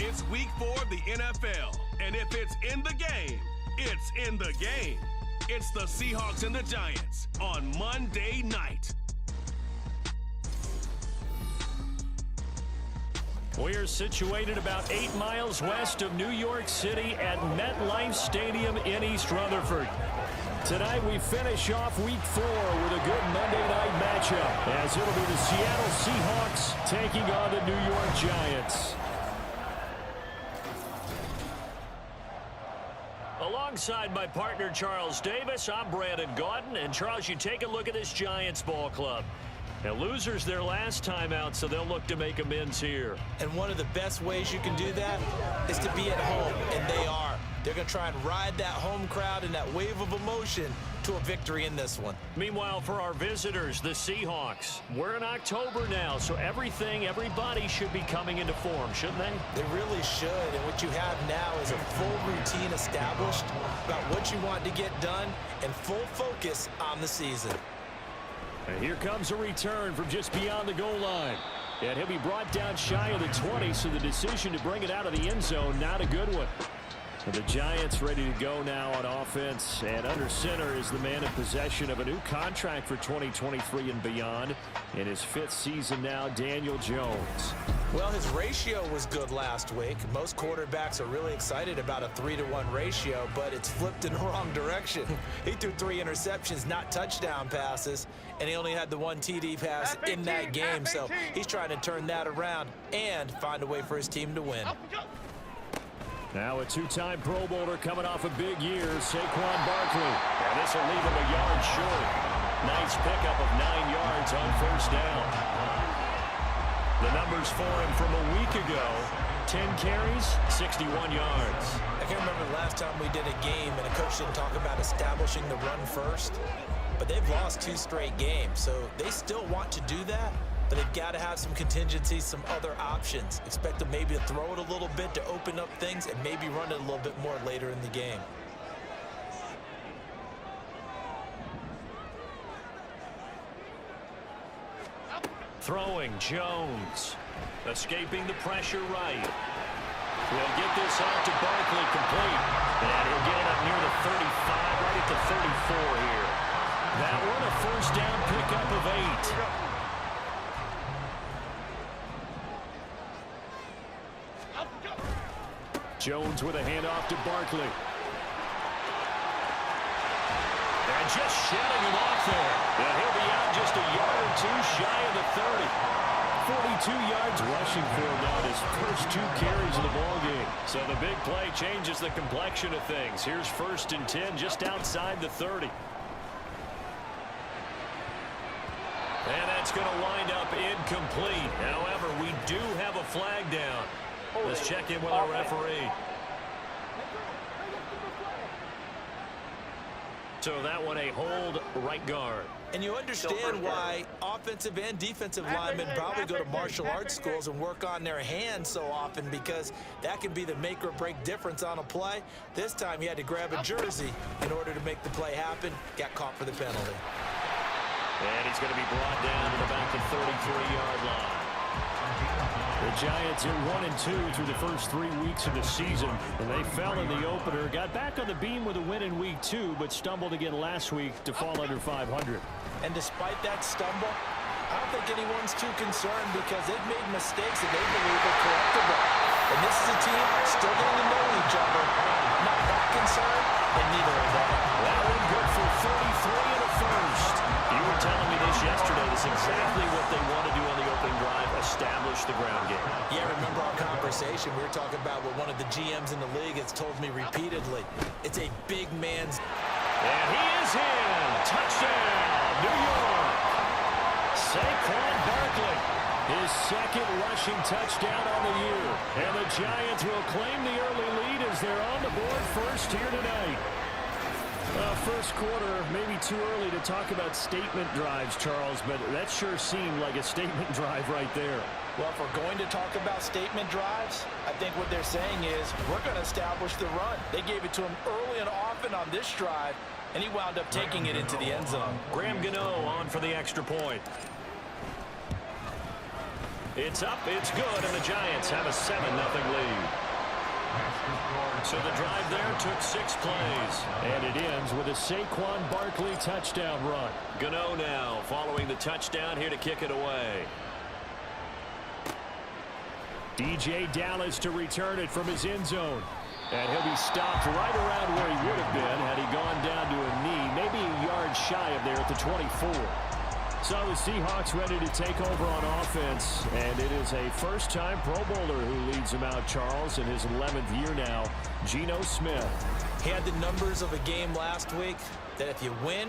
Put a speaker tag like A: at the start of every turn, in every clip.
A: It's week 4 of the NFL, and if it's in the game, it's in the game. It's the Seahawks and the Giants on Monday night.
B: We're situated about 8 miles west of New York City at MetLife Stadium in East Rutherford. Tonight we finish off week 4 with a good Monday night matchup, as it'll be the Seattle Seahawks taking on the New York Giants. Alongside my partner Charles Davis, I'm Brandon Gaudin. And Charles, you take a look at this Giants ball club. Now, losers their last time out, so they'll look to make amends here.
C: And one of the best ways you can do that is to be at home, and they are. They're going to try and ride that home crowd and that wave of emotion to a victory in this one.
B: Meanwhile, for our visitors, the Seahawks, we're in October now, so everybody should be coming into form, shouldn't they?
C: They really should, and what you have now is a full routine established about what you want to get done and full focus on the season.
B: And here comes a return from just beyond the goal line. And he'll be brought down shy of the 20, so the decision to bring it out of the end zone, not a good one. And the Giants ready to go now on offense. And under center is the man in possession of a new contract for 2023 and beyond. In his 5th season now, Daniel Jones.
C: Well, his ratio was good last week. Most quarterbacks are really excited about a 3-to-1 ratio, but it's flipped in the wrong direction. He threw 3 interceptions, not touchdown passes, and he only had the 1 TD pass in that game. So he's trying to turn that around and find a way for his team to win.
B: Now a 2-time Pro Bowler coming off a big year, Saquon Barkley. And this will leave him a yard short. Nice pickup of 9 yards on first down. The numbers for him from a week ago, 10 carries, 61 yards.
C: I can't remember the last time we did a game and a coach didn't talk about establishing the run first. But they've lost 2 straight games, so they still want to do that. But they've got to have some contingencies, some other options. Expect them maybe to throw it a little bit to open up things and maybe run it a little bit more later in the game.
B: Throwing Jones. Escaping the pressure right. He'll get this out to Barkley complete. And he'll get it up near the 35, right at the 34 here. That one a first down pickup of 8. Jones with a handoff to Barkley. And just shedding him off there. And he'll be out just a yard or 2 shy of the 30. 42 yards rushing for him now, his first 2 carries of the ballgame. So the big play changes the complexion of things. Here's 1st and 10 just outside the 30. And that's going to wind up incomplete. However, we do have a flag down. Let's check in with our referee. So that one a hold right guard.
C: And you understand why offensive and defensive linemen probably go to martial arts schools and work on their hands so often, because that can be the make or break difference on a play. This time he had to grab a jersey in order to make the play happen. Got caught for the penalty.
B: And he's going to be brought down to the back of 33-yard line. The Giants are 1-2 through the first 3 weeks of the season, and they fell in the opener. Got back on the beam with a win in week 2, but stumbled again last week to fall under 500.
C: And despite that stumble, I don't think anyone's too concerned, because they've made mistakes that they believe are correctable. And this is a team still getting to know each other. Not that concerned, and neither are they.
B: That one good for 33 and a first. You were telling me this yesterday. This is exactly what they want to do on the opening drive, establish the ground game.
C: Yeah, remember our conversation. We were talking about what one of the GMs in the league has told me repeatedly. It's a big man's...
B: And he is in. Touchdown, New York. Saquon Barkley, his 2nd rushing touchdown on the year. And the Giants will claim the early lead as they're on the board first here tonight. First quarter, maybe too early to talk about statement drives, Charles, but that sure seemed like a statement drive right there.
C: Well, if we're going to talk about statement drives, I think what they're saying is we're going to establish the run. They gave it to him early and often on this drive, and he wound up taking it into the end zone.
B: Graham Gano on for the extra point. It's up, it's good, and the Giants have a 7-0 lead. So the drive there took 6 plays. And it ends with a Saquon Barkley touchdown run. Gano now following the touchdown here to kick it away. DJ Dallas to return it from his end zone. And he'll be stopped right around where he would have been had he gone down to a knee, maybe a yard shy of there at the 24. So the Seahawks ready to take over on offense, and it is a first-time Pro Bowler who leads them out, Charles, in his 11th year now, Geno Smith.
C: He had the numbers of a game last week that if you win,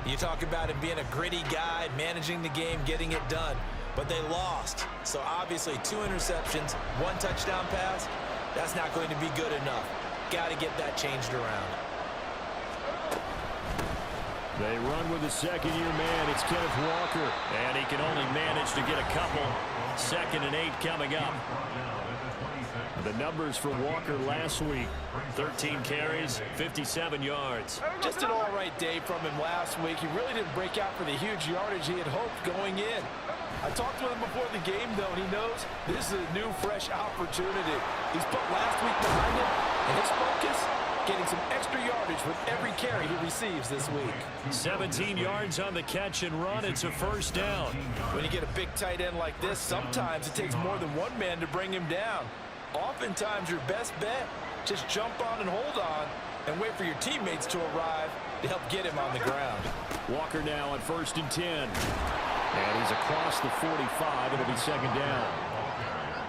C: you talk about him being a gritty guy, managing the game, getting it done. But they lost. So obviously 2 interceptions, 1 touchdown pass, that's not going to be good enough. Got to get that changed around.
B: They run with the second-year man. It's Kenneth Walker. And he can only manage to get a couple. 2nd and 8 coming up. The numbers for Walker last week. 13 carries, 57 yards.
D: Just an all-right day from him last week. He really didn't break out for the huge yardage he had hoped going in. I talked with him before the game, though, and he knows this is a new, fresh opportunity. He's put last week behind him, and his focus, getting some extra yardage with every carry he receives this week.
B: 17 yards on the catch and run. It's a first down.
D: When you get a big tight end like this, sometimes it takes more than one man to bring him down. Oftentimes, your best bet, just jump on and hold on and wait for your teammates to arrive to help get him on the ground.
B: Walker now on 1st and 10. And he's across the 45. It'll be 2nd down.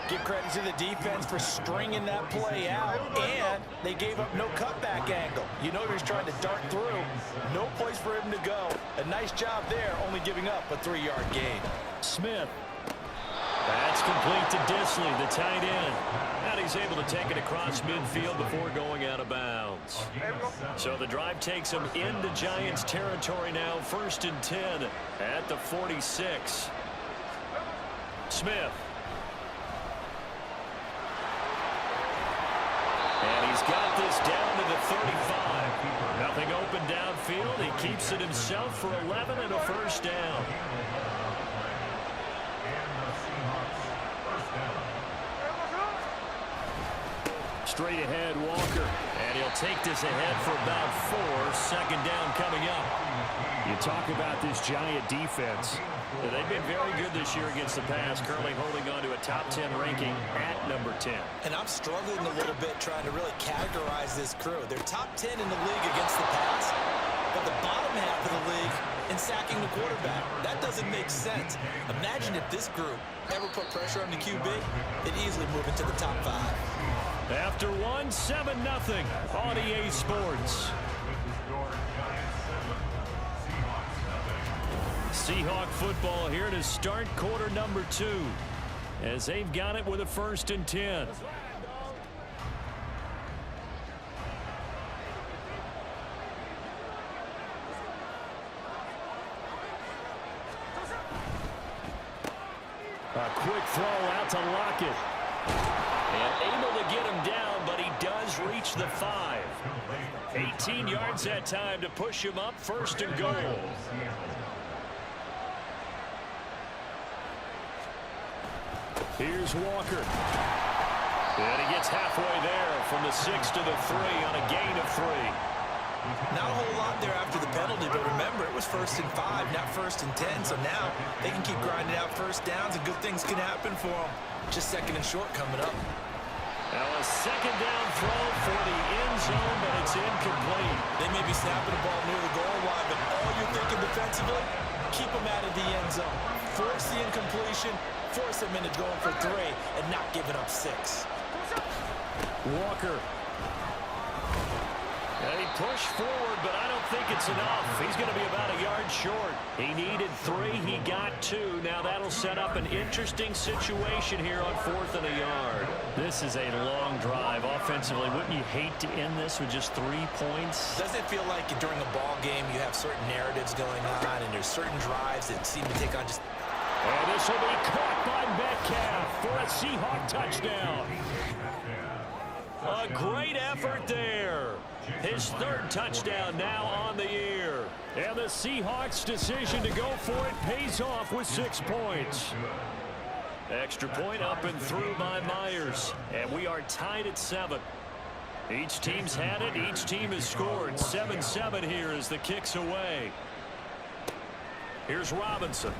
C: Give credit to the defense for stringing that play out, and they gave up no cutback angle. You know he's trying to dart through. No place for him to go. A nice job there, only giving up a 3-yard gain.
B: Smith. That's complete to Disley, the tight end. And he's able to take it across midfield before going out of bounds. So the drive takes him into Giants territory now, 1st and 10 at the 46. Smith. And he's got this down to the 35. Nothing open downfield. He keeps it himself for 11 and a first down. Straight ahead, Walker. And he'll take this ahead for about 4. 2nd down coming up. You talk about this Giant defense. They've been very good this year against the pass, currently holding on to a top 10 ranking at number 10.
C: And I'm struggling a little bit trying to really categorize this crew. They're top 10 in the league against the pass, but the bottom half of the league in sacking the quarterback. That doesn't make sense. Imagine if this group ever put pressure on the QB, they'd easily move into the top 5.
B: After 1, 7-0 on EA Sports. Seahawk football here to start quarter number 2 as they've got it with a 1st and 10. A quick throw out to Lockett. And able to get him down, but he does reach the 5. 18 yards that time to push him up, 1st and goal. Here's Walker. And he gets halfway there from the 6 to the 3 on a gain of 3.
C: Not a whole lot there after the penalty, but remember, it was 1st and 5, not 1st and 10. So now they can keep grinding out first downs, and good things can happen for them. Just 2nd and short coming up.
B: Now a 2nd down throw for the end zone, but it's incomplete.
C: They may be snapping the ball near the goal line, but all you're thinking defensively, keep them out of the end zone. Force the incompletion, force them into going for 3, and not giving up 6.
B: Walker. And he pushed forward, but I don't think it's enough. He's going to be about a yard short. He needed 3. He got 2. Now that'll set up an interesting situation here on 4th and a yard. This is a long drive offensively. Wouldn't you hate to end this with just 3 points?
C: Doesn't it feel like during a ball game you have certain narratives going on, and there's certain drives that seem to take on just...
B: And this will be caught by Metcalf for a Seahawk touchdown. A great effort there. His 3rd touchdown now on the year. And the Seahawks' decision to go for it pays off with 6 points. Extra point up and through by Myers. And we are tied at 7. Each team's had it. Each team has scored. 7-7 here as the kick's away. Here's Robinson.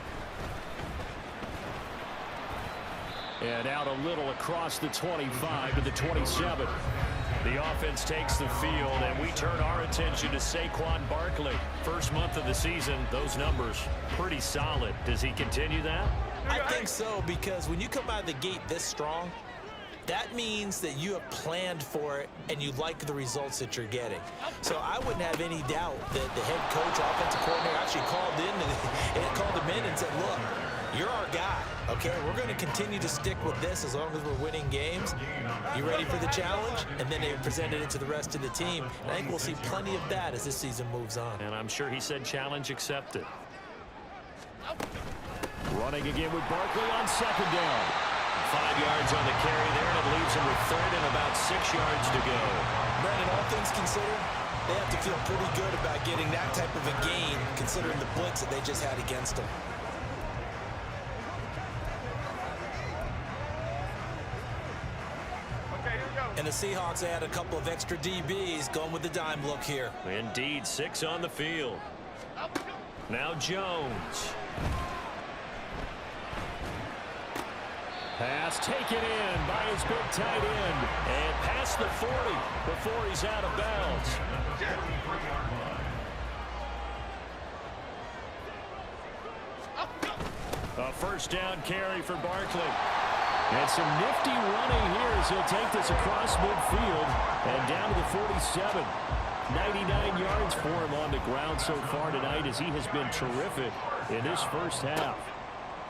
B: And out a little across the 25 to the 27. The offense takes the field, and we turn our attention to Saquon Barkley. First month of the season, those numbers pretty solid. Does he continue that?
C: I think so, because when you come out of the gate this strong, that means that you have planned for it and you like the results that you're getting. So I wouldn't have any doubt that the head coach, offensive coordinator actually called him in and said, look, you're our guy, okay? We're going to continue to stick with this as long as we're winning games. You ready for the challenge? And then they presented it to the rest of the team. And I think we'll see plenty of that as this season moves on.
B: And I'm sure he said challenge accepted. Running again with Barkley on second down. 5 yards on the carry there, and it leaves him with third and about 6 yards to go.
C: Brandon, all things considered, they have to feel pretty good about getting that type of a gain, considering the blitz that they just had against them. And the Seahawks add a couple of extra DBs going with the dime look here.
B: Indeed, 6 on the field. Now Jones. Pass taken in by his big tight end. And past the 40 before he's out of bounds. A first down carry for Barkley. And some nifty running here as he'll take this across midfield and down to the 47. 99 yards for him on the ground so far tonight as he has been terrific in this first half.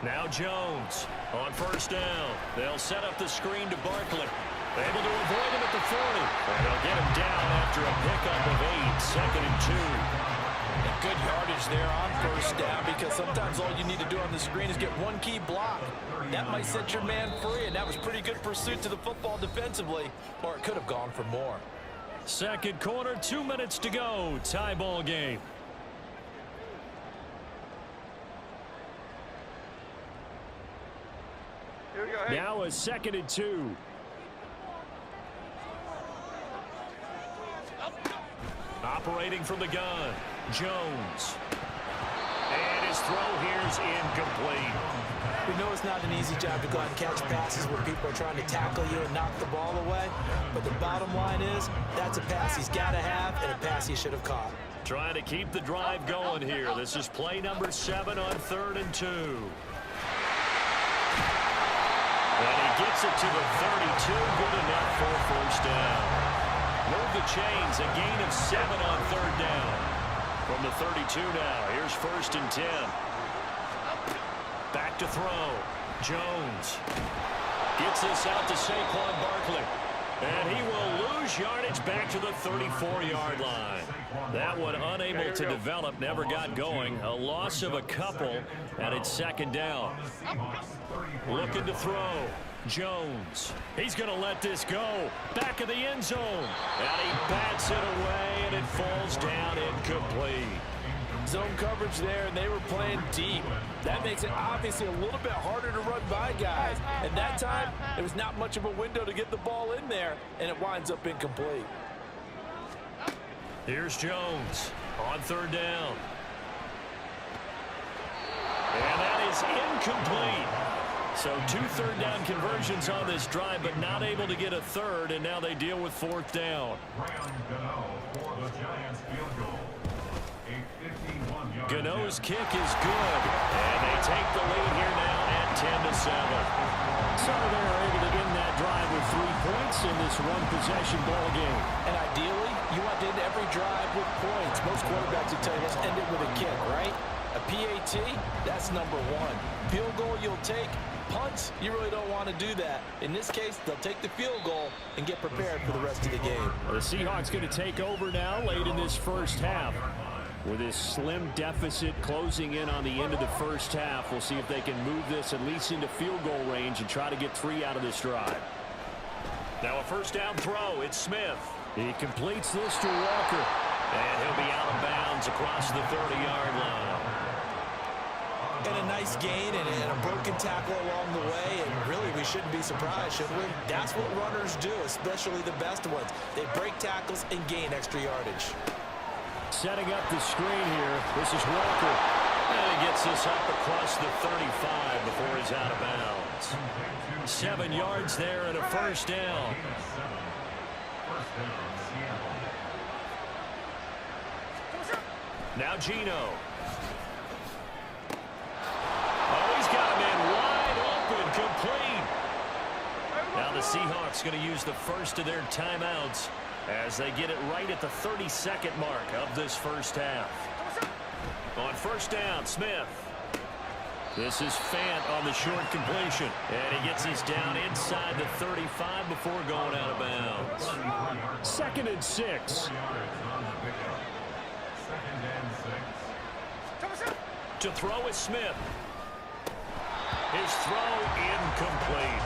B: Now Jones on first down. They'll set up the screen to Barkley. Able to avoid him at the 40. And they'll get him down after a pickup of 8. Second and 2.
D: And good yardage there on first down, because sometimes all you need to do on the screen is get one key block. That might set your man free, and that was pretty good pursuit to the football defensively, or it could have gone for more.
B: Second quarter, 2 minutes to go. Tie ball game.
E: Here we go. Hey.
B: Now a second and 2. Operating from the gun, Jones. And his throw here is incomplete.
C: We know it's not an easy job to go out and catch passes where people are trying to tackle you and knock the ball away. But the bottom line is, that's a pass he's got to have and a pass he should have caught.
B: Trying to keep the drive going here. This is play number 7 on 3rd and 2. And he gets it to the 32. Good enough for a first down. Move the chains. A gain of 7 on 3rd down. From the 32 now. Here's 1st and 10. Back to throw. Jones gets this out to Saquon Barkley. And he will lose yardage back to the 34-yard line. That one unable to develop, never got going. A loss of a couple, and it's 2nd down. Looking to throw. Jones. He's going to let this go. Back of the end zone. And he bats it away, and it falls down incomplete.
D: Zone coverage there, and they were playing deep. That makes it obviously a little bit harder to run by guys. And that time, there was not much of a window to get the ball in there, and it winds up incomplete.
B: Here's Jones on 3rd down. And that is incomplete. So 2 3rd down conversions on this drive, but not able to get a 3rd, and now they deal with 4th down. Gano's kick is good, and they take the lead here now at 10-7. So they're able to end that drive with 3 points in this one-possession ball game.
D: And ideally, you want to end every drive with points. Most quarterbacks will tell you, let's end it with a kick, right? A PAT, that's number 1. Field goal you'll take. Punts, you really don't want to do that. In this case, they'll take the field goal and get prepared for the rest of the game.
B: The Seahawks going to take over now late in this first half. With this slim deficit closing in on the end of the first half, we'll see if they can move this at least into field goal range and try to get 3 out of this drive. Now a first down throw. It's Smith. He completes this to Walker. And he'll be out of bounds across the 30-yard line.
C: And a nice gain and a broken tackle along the way, and really we shouldn't be surprised, should we? That's what runners do, especially the best ones. They break tackles and gain extra yardage.
B: Setting up the screen here. This is Walker. And he gets this up across the 35 before he's out of bounds. 7 yards there and a first down. Now Gino. Oh, he's got him in wide open, complete. Now the Seahawks going to use the first of their timeouts as they get it right at the 32nd mark of this first half. On first down, Smith. This is Fant on the short completion. And he gets us down inside the 35 before going out of bounds. 2nd and 6. To throw is Smith. His throw incomplete.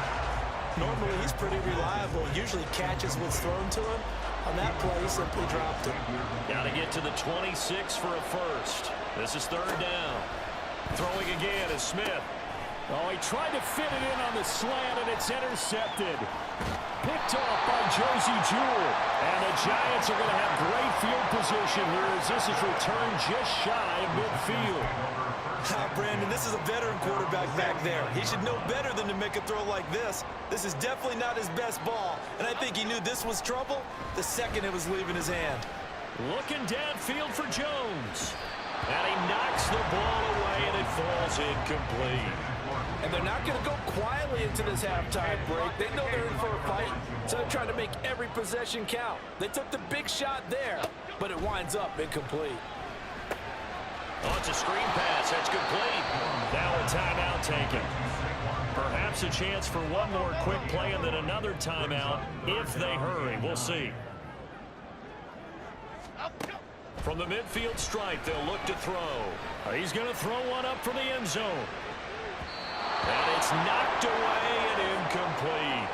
C: Normally he's pretty reliable. Usually catches what's thrown to him. On that play, he simply dropped it.
B: Got to get to the 26 for a first. This is 3rd down. Throwing again is Smith. Oh, he tried to fit it in on the slant, and it's intercepted. Picked off by Josie Jewell. And the Giants are going to have great field position here as this is returned just shy of midfield.
C: Brandon, this is a veteran quarterback back there. He should know better than to make a throw like this. This is definitely not his best ball, and I think he knew this was trouble the second it was leaving his hand.
B: Looking downfield for Jones. And he knocks the ball away, and it falls incomplete.
D: And they're not going to go quietly into this halftime break. They know they're in for a fight, so they're trying to make every possession count. They took the big shot there, but it winds up incomplete.
B: Oh, it's a screen pass. That's complete. Now a timeout taken. Perhaps a chance for one more quick play and then another timeout if they hurry. We'll see. From the midfield stripe, they'll look to throw. He's going to throw one up for the end zone. And it's knocked away and incomplete.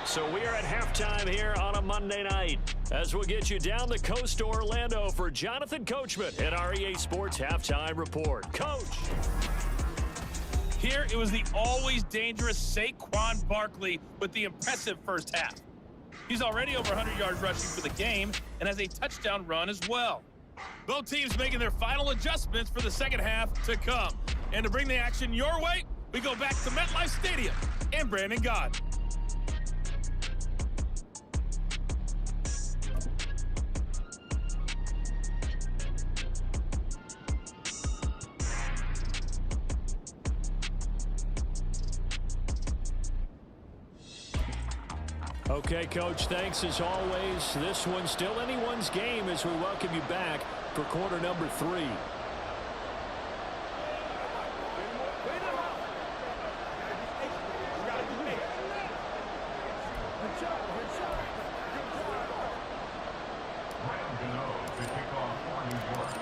B: So we are at halftime here on a Monday night as we'll get you down the coast to Orlando for Jonathan Coachman at our EA Sports Halftime Report. Coach.
E: Here it was the always dangerous Saquon Barkley with the impressive first half. He's already over 100 yards rushing for the game and has a touchdown run as well. Both teams making their final adjustments for the second half to come. And to bring the action your way, we go back to MetLife Stadium and Brandon God.
B: Okay, Coach, thanks as always. This one's still anyone's game as we welcome you back for quarter number 3.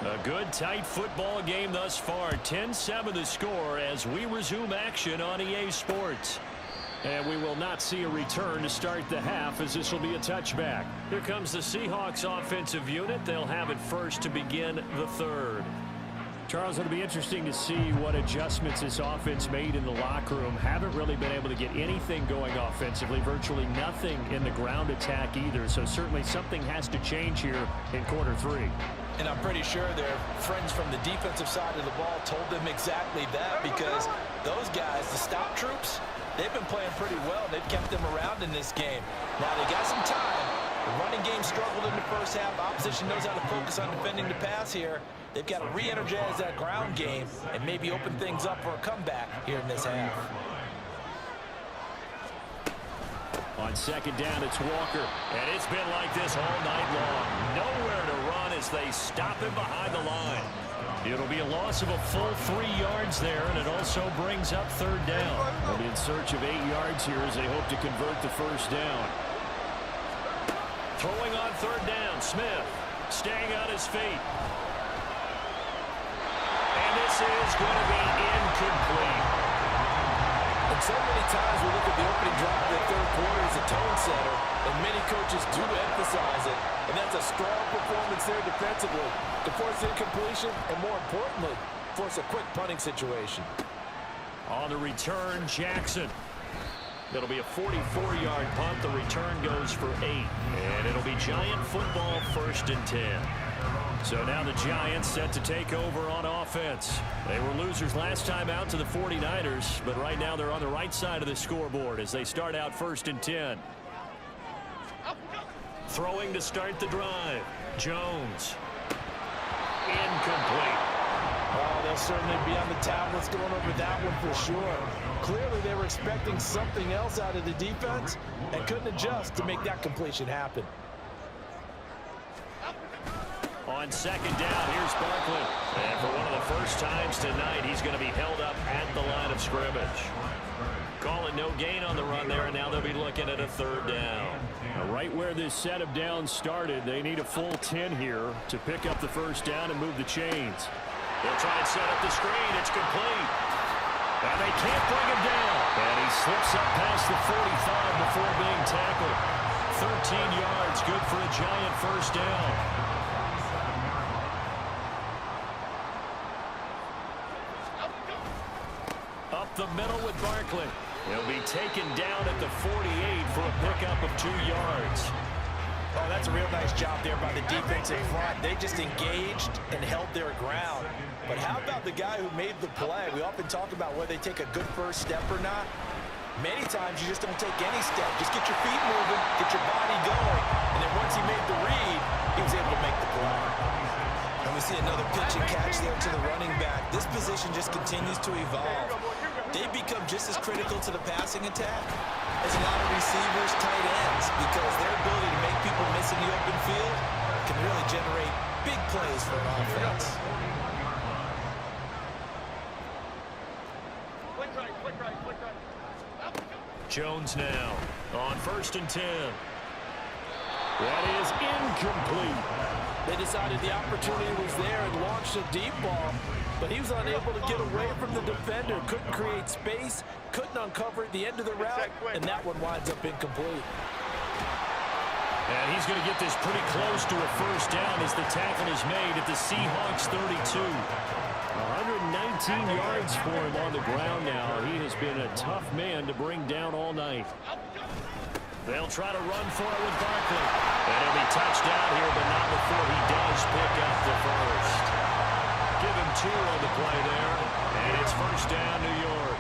B: A good, tight football game thus far. 10-7 the score as we resume action on EA Sports. And we will not see a return to start the half as this will be a touchback. Here comes the Seahawks offensive unit. They'll have it first to begin the 3rd. Charles, it'll be interesting to see what adjustments this offense made in the locker room. Haven't really been able to get anything going offensively. Virtually nothing in the ground attack either. So certainly something has to change here in quarter 3.
C: And I'm pretty sure their friends from the defensive side of the ball told them exactly that, because those guys, the stop troops, they've been playing pretty well. They've kept them around in this game. Now they got some time. The running game struggled in the first half. Opposition knows how to focus on defending the pass here. They've got to re-energize that ground game and maybe open things up for a comeback here in this half.
B: On second down, it's Walker. And it's been like this all night long. Nowhere to run as they stop him behind the line. It'll be a loss of a full 3 yards there, and it also brings up 3rd down. They'll be in search of 8 yards here as they hope to convert the first down. Throwing on 3rd down, Smith staying on his feet. And this is going to be incomplete.
D: And so many times we look at the opening drive of the 3rd quarter as a tone setter, and many coaches do emphasize it. And that's a strong performance there defensively to force incompletion and, more importantly, to force a quick punting situation.
B: On the return, Jackson. It'll be a 44-yard punt. The return goes for 8. And it'll be Giant football, 1st and 10. So now the Giants set to take over on offense. They were losers last time out to the 49ers, but right now they're on the right side of the scoreboard as they start out 1st and 10. Throwing to start the drive. Jones. Incomplete.
D: Oh, they'll certainly be on the tablets going over that one for sure. Clearly they were expecting something else out of the defense and couldn't adjust to make that completion happen.
B: On 2nd down, here's Barkley. And for one of the first times tonight, he's going to be held up at the line of scrimmage. Call it no gain on the run there, and now they'll be looking at a 3rd down. Now, right where this set of downs started, they need a full 10 here to pick up the 1st down and move the chains. They'll try and set up the screen. It's complete. And they can't bring him down. And he slips up past the 45 before being tackled. 13 yards, good for a Giant 1st down. Up the middle with Barkley. He'll be taken down at the 48 for a pickup of 2 yards.
D: Oh, that's a real nice job there by the defense in front. They just engaged and held their ground. But how about the guy who made the play? We often talk about whether they take a good first step or not. Many times you just don't take any step. Just get your feet moving, get your body going. And then once he made the read, he was able to make the play.
C: And we see another pitch and catch there to the running back. This position just continues to evolve. They become just as critical to the passing attack as a lot of receivers, tight ends, because their ability to make people miss in the open field can really generate big plays for an offense.
B: Jones now on 1st and 10. That is incomplete.
D: They decided the opportunity was there and launched a deep ball, but he was unable to get away from the defender. Couldn't create space, couldn't uncover at the end of the route, and that one winds up incomplete.
B: And he's going to get this pretty close to a 1st down as the tackle is made at the Seahawks 32. 119 yards for him on the ground now. He has been a tough man to bring down all night. They'll try to run for it with Barkley. And he'll be touched down here, but not before he does pick up the 1st. Give him 2 on the play there. And it's 1st down, New York.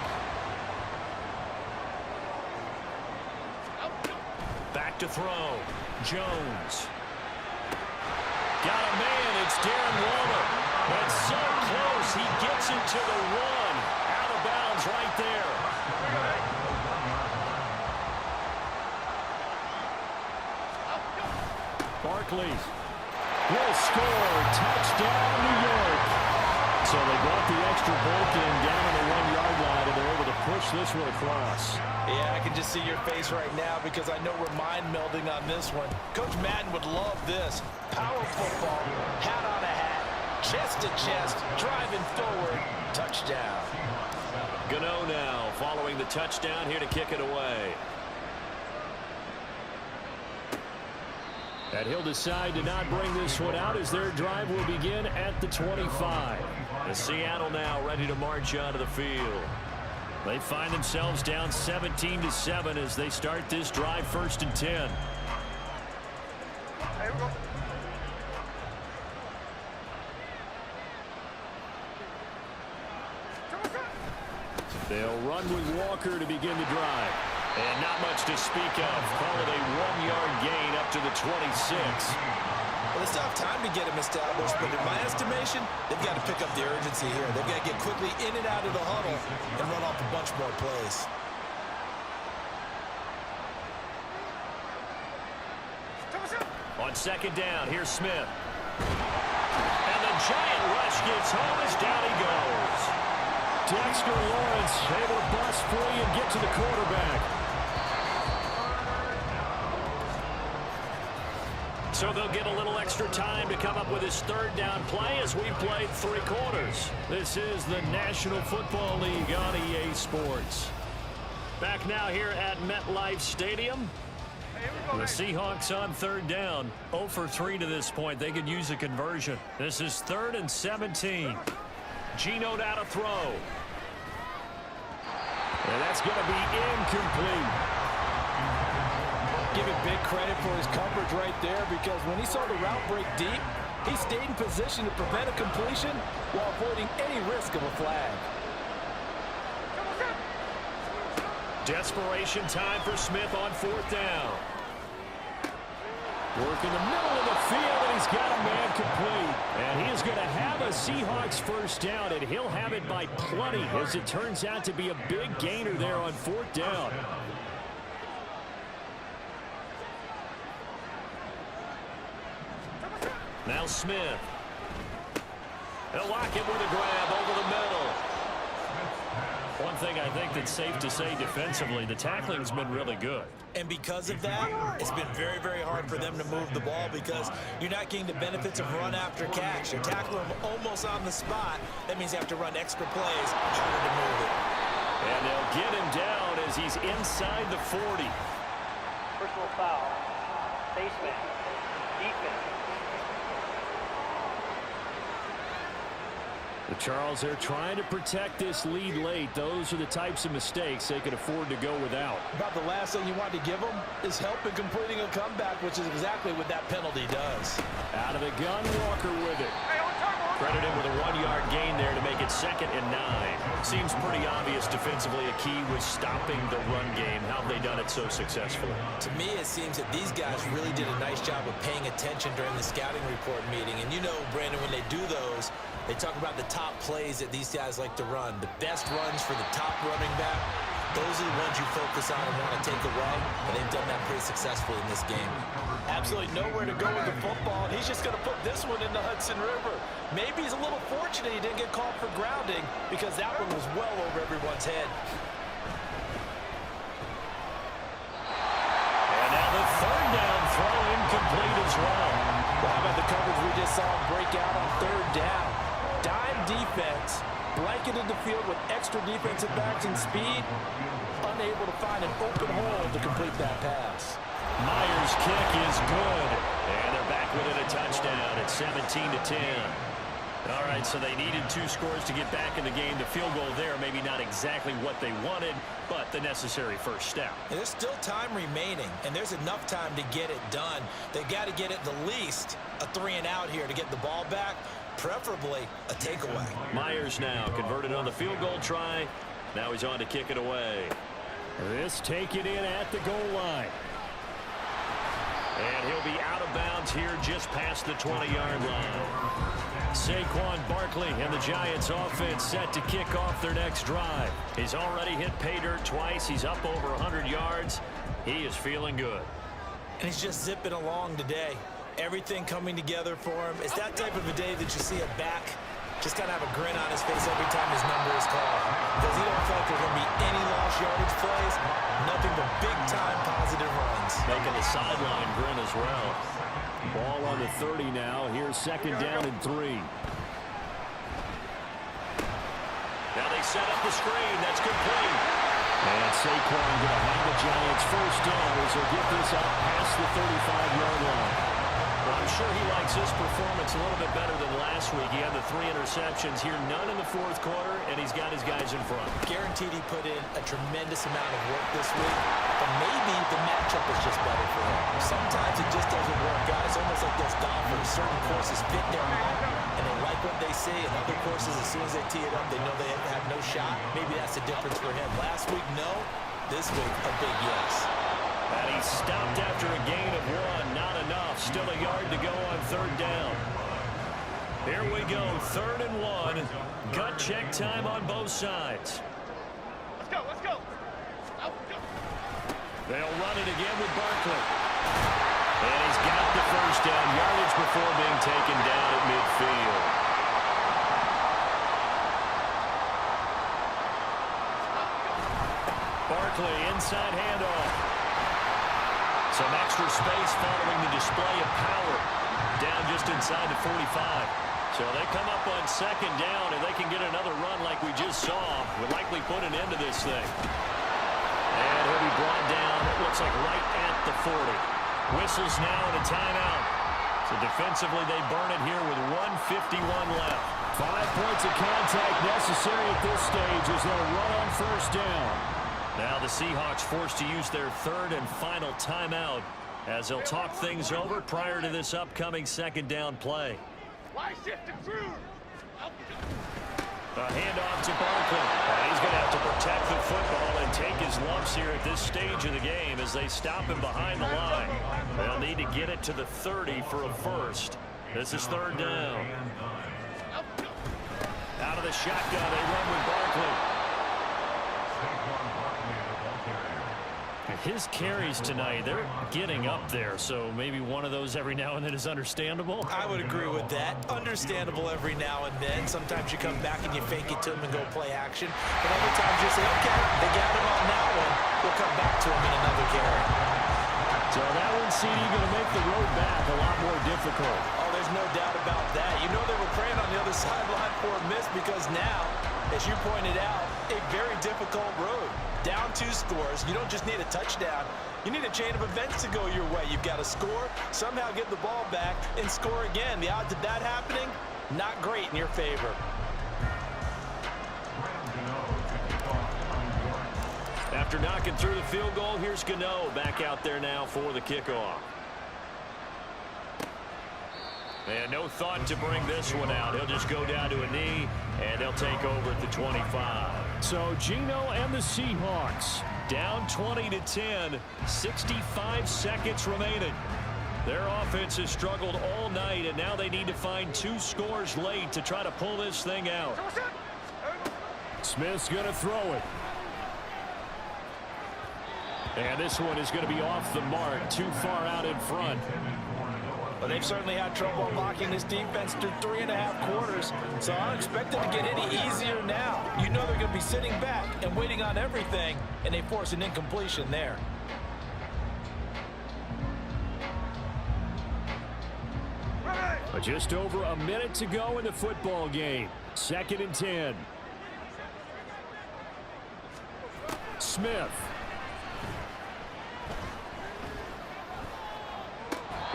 B: Back to throw. Jones. Got a man. It's Darren Waller. That's so close. He gets it to the 1. Out of bounds right there. Barkley will score. Touchdown, New York. So they brought the extra bulk in down on the 1-yard line, and they're able to push this one across.
D: Yeah, I can just see your face right now because I know we're mind melding on this one. Coach Madden would love this. Power football, hat on a hat, chest to chest, driving forward, touchdown.
B: Gano now following the touchdown here to kick it away. And he'll decide to not bring this one out as their drive will begin at the 25. And Seattle now ready to march onto the field. They find themselves down 17-7 as they start this drive 1st and 10. They'll run with Walker to begin the drive. And not much to speak of. Call it a 1-yard gain up to the 26.
C: Well, they still have time to get him established, but in my estimation, they've got to pick up the urgency here. They've got to get quickly in and out of the huddle and run off a bunch more plays.
B: On 2nd down, here's Smith. And the Giant rush gets home as down he goes. Dexter Lawrence able to bust free and get to the quarterback. So they'll get a little extra time to come up with his 3rd down play as we played 3 quarters. This is the National Football League on EA Sports. Back now here at MetLife Stadium. The Seahawks on 3rd down. 0 for 3 to this point. They could use a conversion. This is 3rd and 17. Geno now to throw. And that's going to be incomplete.
D: Give him big credit for his coverage right there, because when he saw the route break deep, he stayed in position to prevent a completion while avoiding any risk of a flag.
B: Desperation time for Smith on 4th down. Work in the middle of the field, and he's got a man complete. And he is going to have a Seahawks first down, and he'll have it by plenty, as it turns out to be a big gainer there on 4th down. Now Smith. He'll lock it with a grab over the middle. One thing I think that's safe to say defensively, the tackling's been really good.
C: And because of that, it's been very, very hard for them to move the ball, because you're not getting the benefits of run after catch. You're tackling them almost on the spot. That means you have to run extra plays, harder to move it.
B: And they'll get him down as he's inside the 40.
F: Personal foul. Face man. Defense.
B: Charles, they're trying to protect this lead late. Those are the types of mistakes they can afford to go without.
D: About the last thing you want to give them is help in completing a comeback, which is exactly what that penalty does.
B: Out of the gun, Walker with it. Credit him with a 1-yard gain there to make it 2nd and 9. Seems pretty obvious defensively a key was stopping the run game. How have they done it so successfully?
C: To me, it seems that these guys really did a nice job of paying attention during the scouting report meeting. And you know, Brandon, when they do those, they talk about the top plays that these guys like to run. The best runs for the top running back, those are the ones you focus on and want to take away. And they've done that pretty successfully in this game.
D: Absolutely nowhere to go with the football, and he's just going to put this one in the Hudson River. Maybe he's a little fortunate he didn't get called for grounding, because that one was well over everyone's head.
B: And now the 3rd down throw incomplete as well.
D: Well, how about the coverage we just saw him break out on 3rd down? Dime defense, blanketed the field with extra defensive backs and speed, unable to find an open hole to complete that pass.
B: Myers' kick is good, and they're back within a touchdown at 17-10. All right, so they needed 2 scores to get back in the game. The field goal there, maybe not exactly what they wanted, but the necessary first step.
C: And there's still time remaining, and there's enough time to get it done. They've got to get at the least a 3-and-out here to get the ball back, preferably a takeaway.
B: Myers now converted on the field goal try. Now he's on to kick it away. This taken in at the goal line. And he'll be out of bounds here just past the 20-yard line. Saquon Barkley and the Giants offense set to kick off their next drive. He's already hit pay dirt twice. He's up over 100 yards. He is feeling good.
C: And he's just zipping along today. Everything coming together for him. It's that type of a day that you see a back just kind of have a grin on his face every time his number is called, because he don't feel like there's going to be any lost yardage plays, nothing but big-time positive runs.
B: Making the sideline grin as well. Ball on the 30 now. Here's 2nd down and 3. Now they set up the screen. That's complete. And Saquon going to have the Giants first down as he'll get this out past the 35-yard line. Well, I'm sure he likes his performance a little bit better than last week. He had the 3 interceptions here, none in the 4th quarter, and he's got his guys in front.
C: Guaranteed he put in a tremendous amount of work this week, but maybe the matchup is just better for him. Sometimes it just doesn't work, guys. Almost like those golfers. Certain courses fit their mark, and they like what they see. And other courses, as soon as they tee it up, they know they have no shot. Maybe that's the difference for him. Last week, no. This week, a big yes.
B: And he stopped after a gain of 1. Not enough. Still a yard to go on 3rd down. Here we go. 3rd and 1. Gut check time on both sides.
E: Let's go, let's go.
B: They'll run it again with Barkley. And he's got the first down. Yardage before being taken down at midfield. Barkley, inside handoff. Some extra space following the display of power. Down just inside the 45. So they come up on 2nd down, and they can get another run like we just saw. Would likely put an end to this thing. And he'll be brought down, it looks like right at the 40. Whistles now and a timeout. So defensively, they burn it here with 1:51 left. 5 points of contact necessary at this stage as they'll run on first down. Now the Seahawks forced to use their third and final timeout as they'll talk things over prior to this upcoming second down play. A handoff to Barkley. He's going to have to protect the football and take his lumps here at this stage of the game as they stop him behind the line. They'll need to get it to the 30 for a first. This is third down. Out of the shotgun, they run with Barkley. His carries tonight, they're getting up there, so maybe one of those every now and then is understandable.
C: I would agree with that. Understandable every now and then. Sometimes you come back and you fake it to him and go play action. But other times you say, okay, they got him on that one. We'll come back to him in another carry.
B: So that one, CD, going to make the road back a lot more difficult.
C: Oh, there's no doubt about that. You know they were praying on the other sideline for a miss because now, as you pointed out, a very difficult road. Down 2 scores. You don't just need a touchdown. You need a chain of events to go your way. You've got to score, somehow get the ball back, and score again. The odds of that happening, not great in your favor.
B: After knocking through the field goal, here's Gano back out there now for the kickoff. And no thought to bring this one out. He'll just go down to a knee, and they'll take over at the 25. So Geno and the Seahawks down 20-10, 65 seconds remaining. Their offense has struggled all night, and now they need to find 2 scores late to try to pull this thing out. Smith's going to throw it. And this one is going to be off the mark, too far out in front.
C: Well, they've certainly had trouble unlocking this defense through 3.5 quarters, so I don't expect them to get any easier now. You know they're going to be sitting back and waiting on everything, and they force an incompletion there.
B: Just over a minute to go in the football game. 2nd and 10. Smith.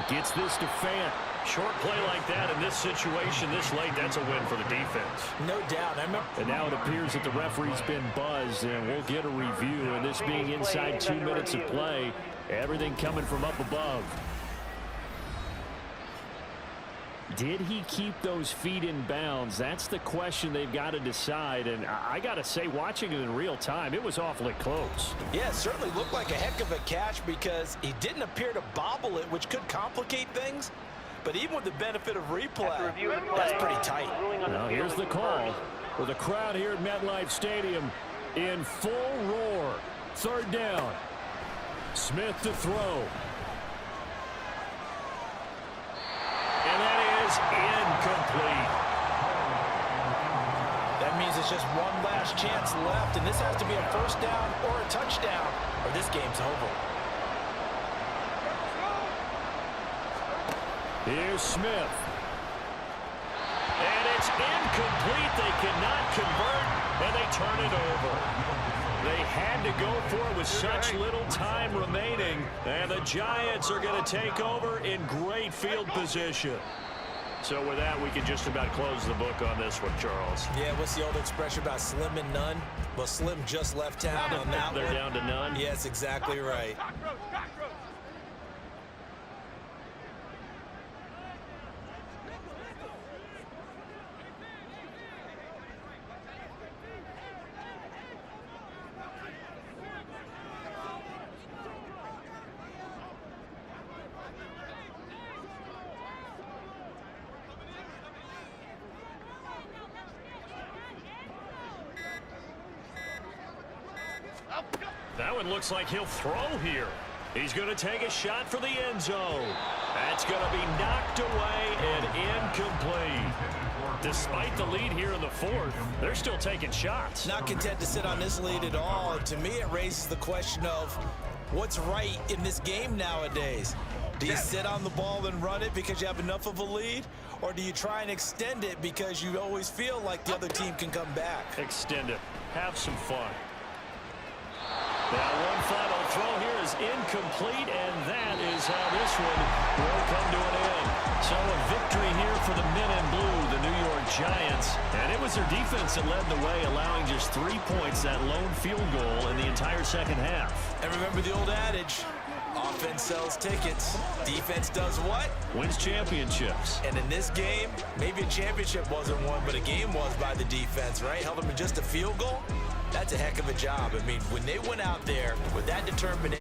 B: Gets this to Fant. Short play like that in this situation this late, that's a win for the defense.
C: No doubt.
B: And now it appears that the referee's been buzzed, and we'll get a review. And this being inside 2 minutes of play, everything coming from up above. Did he keep those feet in bounds? That's the question they've got to decide. And I got to say, watching it in real time, it was awfully close.
C: Yeah, it certainly looked like a heck of a catch because he didn't appear to bobble it, which could complicate things. But even with the benefit of replay, that's pretty tight.
B: Now here's the call with the crowd here at MetLife Stadium in full roar. 3rd down. Smith to throw. And that is incomplete.
C: That means it's just one last chance left, and this has to be a first down or a touchdown, or this game's over.
B: Here's Smith. And it's incomplete. They cannot convert, and they turn it over. They had to go for it with such little time remaining, and the Giants are going to take over in great field position. So with that, we can just about close the book on this one, Charles.
C: Yeah, what's the old expression about slim and none? Well, Slim just left town on that
B: They're down to none?
C: Yes, exactly right.
B: That one looks like he'll throw here. He's going to take a shot for the end zone. That's going to be knocked away and incomplete. Despite the lead here in the 4th, they're still taking shots.
C: Not content to sit on this lead at all. To me, it raises the question of what's right in this game nowadays. Do you sit on the ball and run it because you have enough of a lead? Or do you try and extend it because you always feel like the other team can come back?
B: Extend it. Have some fun. Now one final throw here is incomplete, and that is how this one will come to an end. So a victory here for the men in blue, the New York Giants. And it was their defense that led the way, allowing just 3 points, that lone field goal in the entire second half.
C: And remember the old adage, offense sells tickets. Defense does what?
B: Wins championships.
C: And in this game, maybe a championship wasn't won, but a game was by the defense, right? Held them to just a field goal. That's a heck of a job. I mean, when they went out there with that determination.